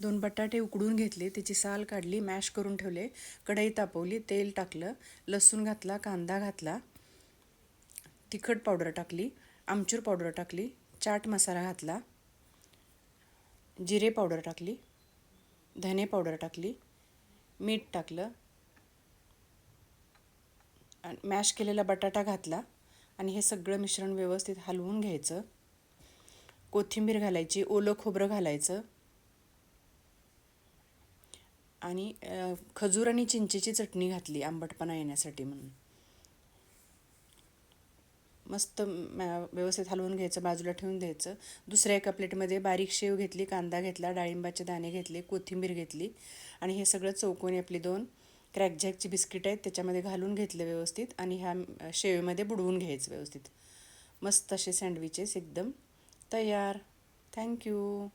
2 बटाटे उकडून घेतले, त्याची साल काढली, मॅश करून ठेवले, कढई तापवली, तेल टाकलं, लसूण घातला, कांदा घातला, तिखट पावडर टाकली, आमचूर पावडर टाकली, चाट मसाला घातला, जिरे पावडर टाकली, धने पावडर टाकली, मीठ टाकलं, मॅश केलेला बटाटा घातला आणि हे सगळं मिश्रण व्यवस्थित हलवून घ्यायचं. कोथिंबीर घालायची, ओलं खोबरं घालायचं आणि खजूर आणि चिंचेची चटणी घातली आंबटपणा येण्यासाठी म्हणून. मस्त व्यवस्थित हलवून घ्यायचं, बाजूला ठेवून द्यायचं. दुसऱ्या एका प्लेटमध्ये बारीक शेव घेतली, कांदा घेतला, डाळिंबाचे दाणे घेतले, कोथिंबीर घेतली आणि हे सगळं चौकोनी आपली 2 क्रॅकजॅकची बिस्किट आहेत त्याच्यामध्ये घालून घेतलं व्यवस्थित आणि ह्या शेवेमध्ये बुडवून घ्यायचं व्यवस्थित. मस्त असे सँडविचेस एकदम तयार. थँक्यू.